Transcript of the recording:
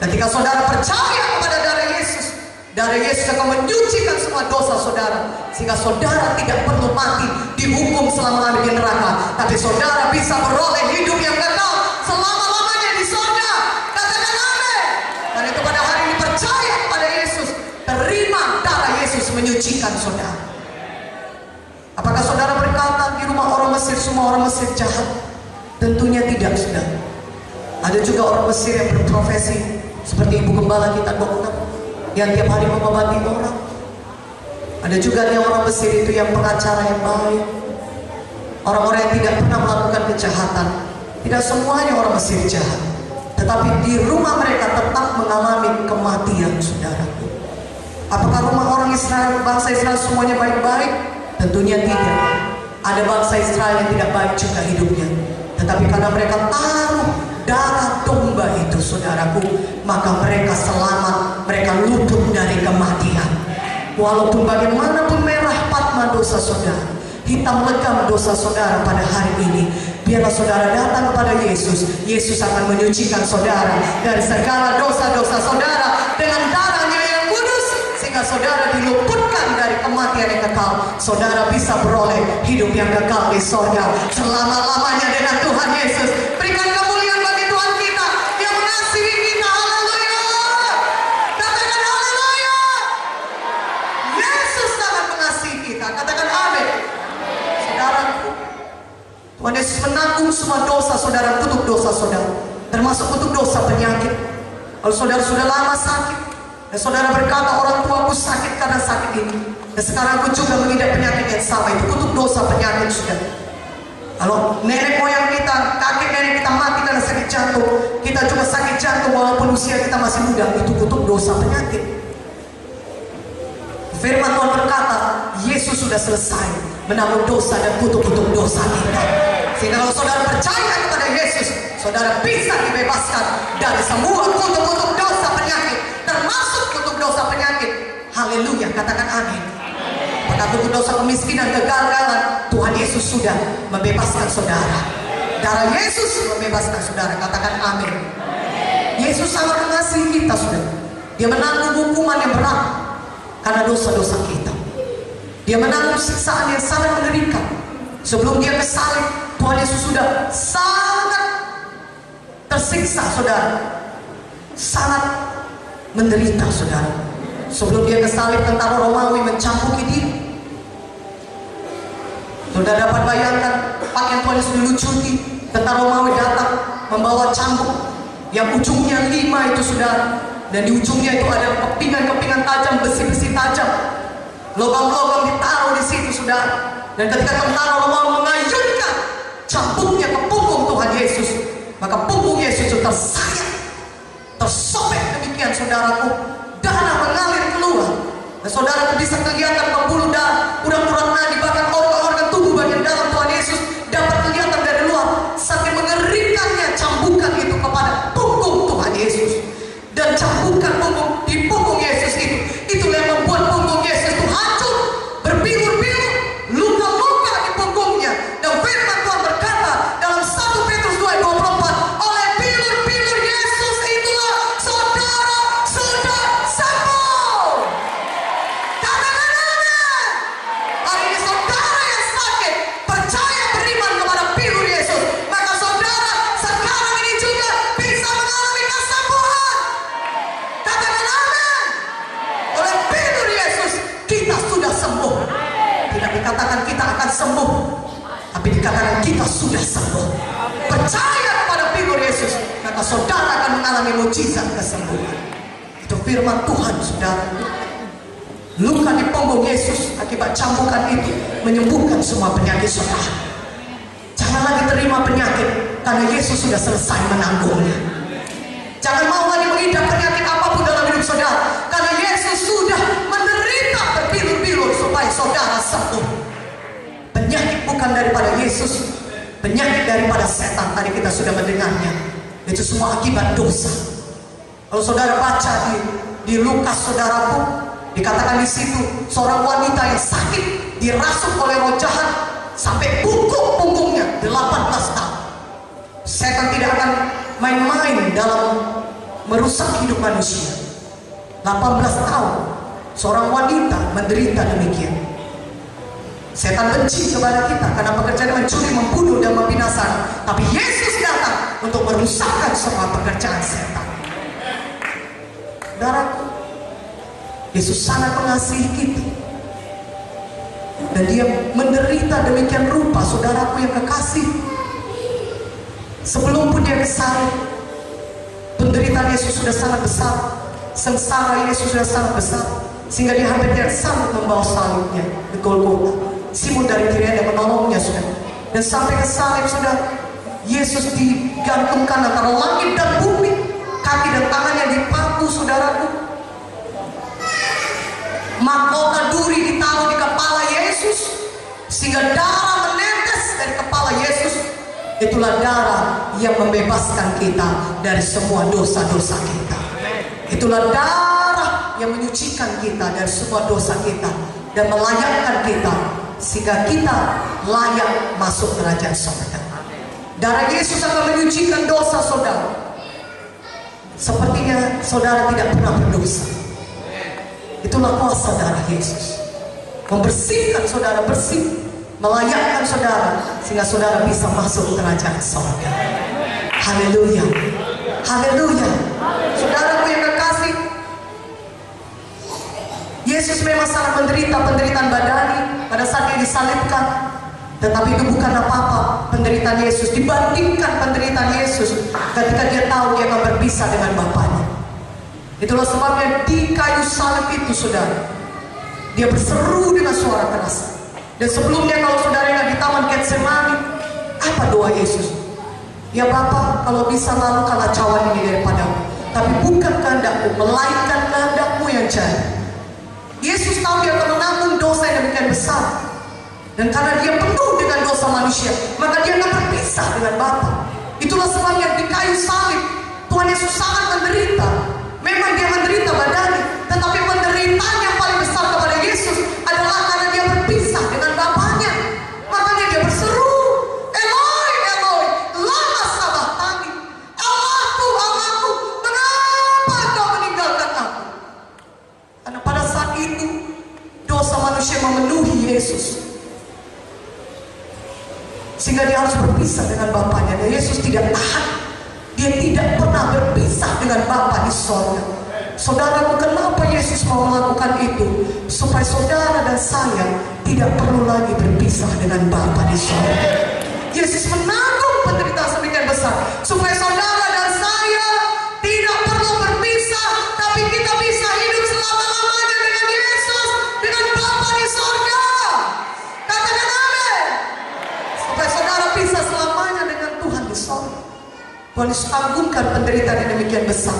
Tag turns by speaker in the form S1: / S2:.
S1: Ketika saudara percaya kepada darah Yesus akan menyucikan semua dosa saudara, sehingga saudara tidak perlu mati dihukum selama ada di neraka, tapi saudara bisa beroleh hidup yang kekal selama-lamanya di surga. Katakan amin. Dan itu pada hari ini percaya kepada Yesus, terima darah Yesus menyucikan saudara. Apakah saudara berkata di rumah orang Mesir semua orang Mesir jahat? Tentunya tidak, saudara. Ada juga orang Mesir yang berprofesi seperti ibu gembala kita, dokter, yang tiap hari mengobati orang. Ada juga yang orang Mesir itu yang pengacara yang baik, orang-orang yang tidak pernah melakukan kejahatan. Tidak semuanya orang Mesir jahat, tetapi di rumah mereka tetap mengalami kematian, saudaraku. Apakah rumah orang Israel, bangsa Israel semuanya baik-baik? Tentunya tidak. Ada bangsa Israel yang tidak baik juga hidupnya, tetapi karena mereka taruh darah domba itu, saudaraku, maka mereka selamat, mereka luput dari kematian. Walaupun bagaimanapun merah patma dosa saudara, hitam legam dosa saudara pada hari ini, biarlah saudara datang kepada Yesus. Yesus akan menyucikan saudara dari segala dosa-dosa saudara dengan darahnya yang kudus, sehingga saudara diluputkan dari kematian yang kekal. Saudara bisa beroleh hidup yang kekal di sorga selama-lamanya dengan Tuhan Yesus. Berikan kemuliaan bagi Tuhan kita yang mengasihi kita. Haleluya. Katakan haleluya. Yesus sangat mengasihi kita. Katakan amin. Saudaraku, Tuhan Yesus menanggung semua dosa saudara, kutuk dosa saudara, termasuk kutuk dosa penyakit. Kalau saudara sudah lama sakit dan saudara berkata, orang tuaku sakit karena sakit ini, dan sekarang aku juga mengidap penyakit yang sama, itu kutuk dosa penyakit, saudara. Kalau nenek moyang kita, kakek nenek kita mati karena sakit jantung, kita juga sakit jantung walaupun usia kita masih muda, itu kutuk dosa penyakit. Firman Tuhan berkata, Yesus sudah selesai menanggung dosa dan kutuk-kutuk dosa kita. Sehingga kalau saudara percaya kepada Yesus, saudara bisa dibebaskan dari semua kutuk-kutuk dosa penyakit, termasuk kutuk dosa penyakit. Haleluya, katakan amin. Pada kutuk dosa kemiskinan, kegagalan, Tuhan Yesus sudah membebaskan saudara. Darah Yesus membebaskan saudara, katakan amin. Yesus sangat mengasihi kita, saudara. Dia menanggung hukuman yang berat karena dosa-dosa kita. Dia menanggung siksaan yang sangat mengerikan. Sebelum dia ke salib, Tuhan Yesus sudah sangat tersiksa, saudara, sangat menderita, saudara. Sebelum dia ke salib, tentara Romawi mencambuki dia. Saudara dapat bayangkan, pakaian Tuhan Yesus dilucuti, tentara Romawi datang membawa cambuk yang ujungnya 5 itu, saudara, dan di ujungnya itu ada kepingan-kepingan tajam, besi-besi tajam, logam-logam ditaruh di situ, saudara. Dan ketika tentara Romawi mengayunkan cambuknya ke punggung Tuhan Yesus, maka punggung Yesus itu tersayat, tersobek demikian, saudaraku. Darah mengalir keluar, dan saudara bisa kelihatan pembuluh darah, urat-urat nadi, bahkan organ-organ tubuh bagian dalam Tuhan Yesus dapat kelihatan dari luar. Saking mengerikannya cambukan itu kepada punggung Tuhan Yesus. Dan cambukan punggung di punggung Yesus itu yang membuat punggung Yesus itu hancur, berbilur-bilur, luka-luka di punggungnya. Dan firman Tuhan berkata dalam 1 Petrus 2:24, oleh bilur-bilur Yesus itulah saudara sudah sembuh. Katakan amin. Hari ini saudara yang sakit, percaya beriman kepada bilur Yesus, maka saudara sekarang ini juga bisa mengalami kesembuhan. Katakan amin. Oleh bilur Yesus kita sudah sembuh. Tidak dikatakan kita akan sembuh, tapi dikatakan kita sudah sembuh. Percaya kepada bilur Yesus, maka saudara akan mengalami mujizat kesembuhan. Itu firman Tuhan, saudara. Luka di punggung Yesus akibat cambukan itu menyembuhkan semua penyakit saudara. Jangan lagi terima penyakit, karena Yesus sudah selesai menanggungnya. Jangan mau lagi mengidap penyakit apapun dalam hidup saudara, karena Yesus sudah menderita berbilur-bilur supaya saudara sembuh. Penyakit bukan daripada Yesus, penyakit daripada setan. Tadi kita sudah mendengarnya. Itu semua akibat dosa. Kalau saudara baca di Lukas, saudaraku, dikatakan di situ seorang wanita yang sakit dirasuk oleh roh jahat sampai bungkuk punggungnya 18 tahun. Setan tidak akan main-main dalam merusak hidup manusia. 18 tahun seorang wanita menderita demikian. Setan benci kepada kita karena pekerjaan mencuri, membunuh, dan membinasakan. Tapi Yesus datang untuk merusakkan semua pekerjaan setan. Saudaraku, Yesus sangat mengasihi kita, dan dia menderita demikian rupa, saudaraku yang kekasih. Sebelum pun dia ke salib, penderitaan Yesus sudah sangat besar, sengsara Yesus sudah sangat besar, sehingga dia hampir tidak sanggup membawa salibnya ke Golgota. Simon dari Kirene menolongnya, sudah. Dan sampai ke salib, sudah, Yesus digantungkan antara langit dan bumi, kaki dan tangannya dipaku, saudaraku. Mahkota duri ditaruh di kepala Yesus, sehingga darah menetes dari kepala Yesus. Itulah darah yang membebaskan kita dari semua dosa-dosa kita. Itulah darah yang menyucikan kita dari semua dosa kita dan melayakkan kita sehingga kita layak masuk kerajaan surga. Darah Yesus akan menyucikan dosa saudara. Sepertinya saudara tidak pernah berdosa. Itulah kuasa darah Yesus, membersihkan saudara bersih, melayakkan saudara sehingga saudara bisa masuk kerajaan surga. Haleluya, haleluya. Saudaraku yang kekasih, Yesus memang sangat menderita penderitaan badani pada saat dia disalibkan. Tetapi itu bukan apa-apa penderitaan Yesus dibandingkan penderitaan Yesus ketika dia tahu dia akan berpisah dengan Bapaknya. Itulah sebabnya di kayu salib itu, saudara, dia berseru dengan suara keras. Dan sebelumnya kalau saudara ingat di Taman Getsemani, apa doa Yesus? Ya Bapa, kalau bisa lalukanlah cawan ini daripadamu, tapi bukan kehendakku, melainkan kehendakmu yang jadi. Yesus tahu dia akan menanggung dosa yang demikian besar, dan karena dia penuh dengan dosa manusia, maka dia akan berpisah dengan Bapa. Itulah sebabnya di kayu salib Tuhan Yesus sangat menderita. Memang dia menderita badani, tetapi penderitaan yang paling besar kepada Yesus adalah karena dia berpisah dengan Bapaknya. Makanya dia berseru, Eloi, Eloi, lama sabachthani. Allahku, Allahku, mengapa engkau meninggalkan aku? Karena pada saat itu dosa manusia memenuhi Yesus, sehingga dia harus berpisah dengan Bapaknya. Dan Yesus tidak tahan. Dia tidak pernah berpisah dengan Bapa di sorga. Saudaraku, kenapa Yesus mau melakukan itu? Supaya saudara dan saya tidak perlu lagi berpisah dengan Bapa di sorga. Yesus menanggung penderitaan sedemikian besar supaya saudara dan saya tidak perlu berpisah, tapi kita bisa hidup selama-lamanya dengan Yesus, dengan Bapa di sorga. Katakan amin. Supaya saudara bisa selamanya dengan Tuhan di sorga. Tuhan Yesus tanggungkan penderitaan yang demikian besar.